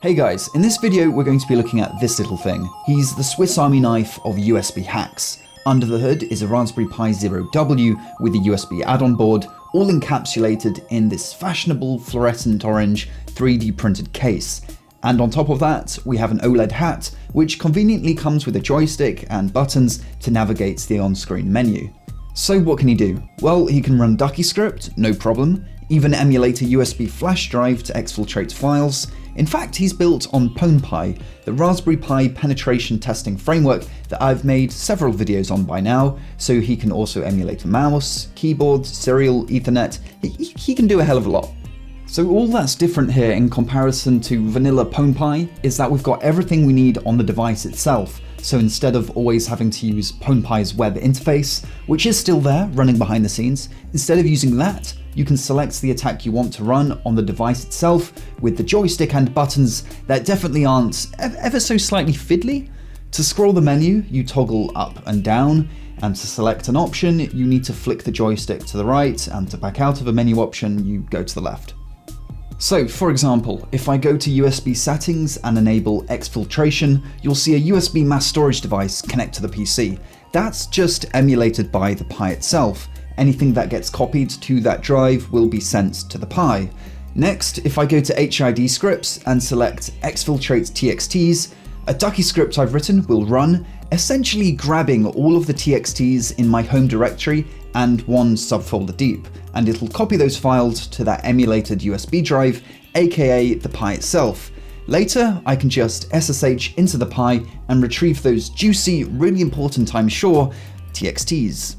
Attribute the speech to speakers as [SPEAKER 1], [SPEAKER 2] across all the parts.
[SPEAKER 1] Hey guys, in this video we're going to be looking at this little thing. He's the Swiss Army knife of USB hacks. Under the hood is a Raspberry Pi Zero W with a USB add-on board, all encapsulated in this fashionable fluorescent orange 3D printed case. And on top of that, we have an OLED hat, which conveniently comes with a joystick and buttons to navigate the on-screen menu. So what can he do? Well, he can run DuckyScript, no problem, even emulate a USB flash drive to exfiltrate files. In fact, he's built on Pompey, the Raspberry Pi penetration testing framework that I've made several videos on by now, so he can also emulate a mouse, keyboard, serial, Ethernet. He can do a hell of a lot. So all that's different here in comparison to vanilla Pompey is that we've got everything we need on the device itself. So instead of always having to use Pompey's web interface, which is still there running behind the scenes, instead of using that, you can select the attack you want to run on the device itself with the joystick and buttons that definitely aren't ever so slightly fiddly. To scroll the menu, you toggle up and down, and to select an option, you need to flick the joystick to the right, and to back out of a menu option, you go to the left. So, for example, if I go to USB settings and enable exfiltration, you'll see a USB mass storage device connect to the PC. That's just emulated by the Pi itself. Anything that gets copied to that drive will be sent to the Pi. Next, if I go to HID scripts and select exfiltrate TXTs, a DuckyScript I've written will run, essentially grabbing all of the TXTs in my home directory and one subfolder deep, and it'll copy those files to that emulated USB drive, aka the Pi itself. Later, I can just SSH into the Pi and retrieve those juicy, really important, I'm sure, TXTs.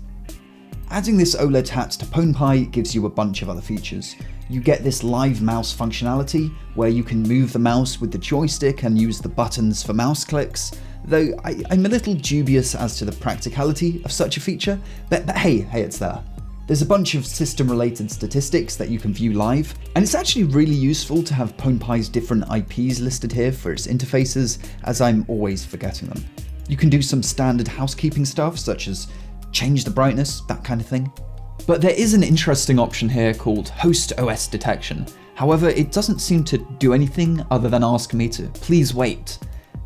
[SPEAKER 1] Adding this OLED hat to Pompey gives you a bunch of other features. You get this live mouse functionality, where you can move the mouse with the joystick and use the buttons for mouse clicks, though I'm a little dubious as to the practicality of such a feature, but hey, it's there. There's a bunch of system-related statistics that you can view live, and it's actually really useful to have Pompey's different IPs listed here for its interfaces, as I'm always forgetting them. You can do some standard housekeeping stuff, such as change the brightness, that kind of thing. But there is an interesting option here called Host OS Detection. However, it doesn't seem to do anything other than ask me to please wait.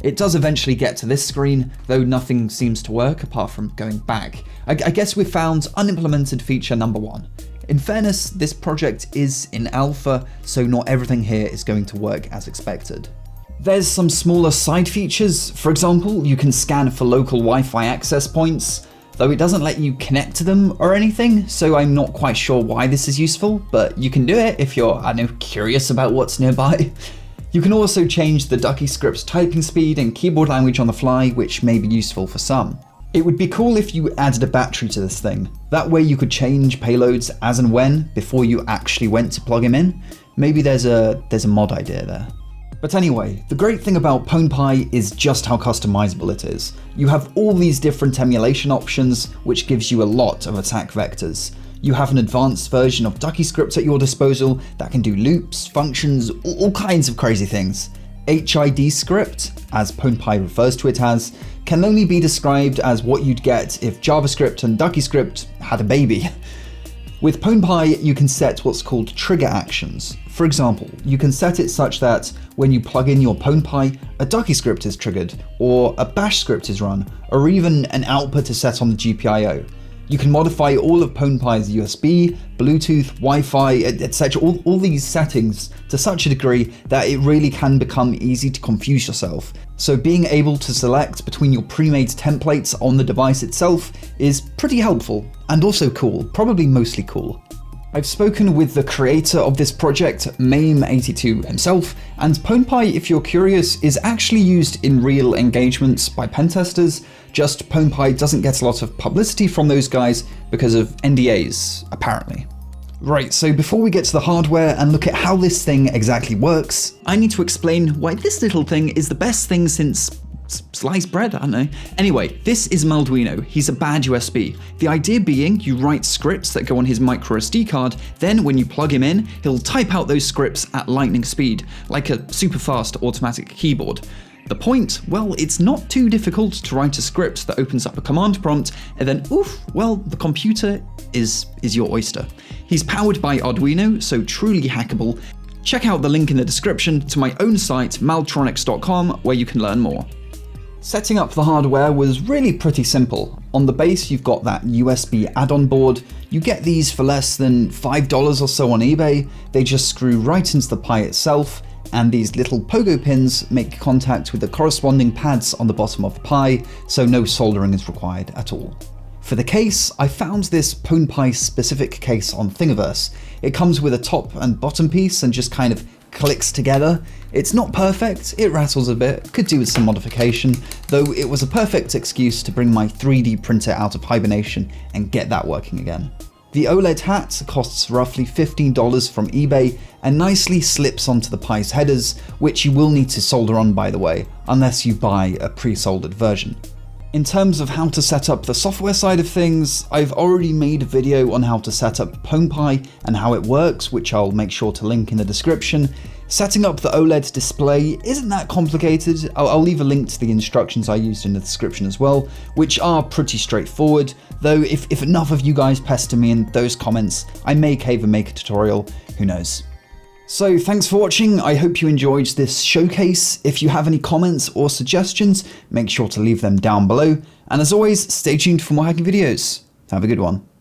[SPEAKER 1] It does eventually get to this screen, though nothing seems to work apart from going back. I guess we've found unimplemented feature number 1. In fairness, this project is in alpha, so not everything here is going to work as expected. There's some smaller side features. For example, you can scan for local Wi-Fi access points, though it doesn't let you connect to them or anything, so I'm not quite sure why this is useful, but you can do it if you're, curious about what's nearby. You can also change the DuckyScript's typing speed and keyboard language on the fly, which may be useful for some. It would be cool if you added a battery to this thing. That way you could change payloads as and when before you actually went to plug him in. Maybe there's a mod idea there. But anyway, the great thing about Pompey is just how customizable it is. You have all these different emulation options, which gives you a lot of attack vectors. You have an advanced version of DuckyScript at your disposal that can do loops, functions, all kinds of crazy things. HID script, as Pompey refers to it as, can only be described as what you'd get if JavaScript and DuckyScript had a baby. With Pompey, you can set what's called trigger actions. For example, you can set it such that when you plug in your Pompey, a DuckyScript is triggered, or a bash script is run, or even an output is set on the GPIO. You can modify all of Pompey's USB, Bluetooth, Wi-Fi, etc., all these settings to such a degree that it really can become easy to confuse yourself. So being able to select between your pre-made templates on the device itself is pretty helpful, and also cool, probably mostly cool. I've spoken with the creator of this project, Mame82 himself, and Pompey, if you're curious, is actually used in real engagements by pentesters, just Pompey doesn't get a lot of publicity from those guys because of NDAs, apparently. Right, so before we get to the hardware and look at how this thing exactly works, I need to explain why this little thing is the best thing since sliced bread, I don't know. Anyway, this is Malduino. He's a bad USB. The idea being you write scripts that go on his micro SD card, then when you plug him in, he'll type out those scripts at lightning speed, like a super fast automatic keyboard. The point? Well, it's not too difficult to write a script that opens up a command prompt, and then oof, well, the computer is your oyster. He's powered by Arduino, so truly hackable, Check out the link in the description to my own site, maltronics.com, where you can learn more. Setting up the hardware was really pretty simple. On the base, you've got that USB add-on board. You get these for less than $5 or so on eBay. They just screw right into the Pi itself, and these little pogo pins make contact with the corresponding pads on the bottom of the Pi, so no soldering is required at all. For the case, I found this Pompey specific case on Thingiverse. It comes with a top and bottom piece and just kind of clicks together. It's not perfect, it rattles a bit, could do with some modification, though it was a perfect excuse to bring my 3D printer out of hibernation and get that working again. The OLED hat costs roughly $15 from eBay and nicely slips onto the Pi's headers, which you will need to solder on, by the way, unless you buy a pre-soldered version. In terms of how to set up the software side of things, I've already made a video on how to set up Pompey and how it works, which I'll make sure to link in the description. Setting up the OLED display isn't that complicated. I'll leave a link to the instructions I used in the description as well, which are pretty straightforward, though if enough of you guys pester me in those comments, I may cave and make a tutorial, who knows. So thanks for watching, I hope you enjoyed this showcase. If you have any comments or suggestions, make sure to leave them down below. And as always, stay tuned for more hacking videos. Have a good one.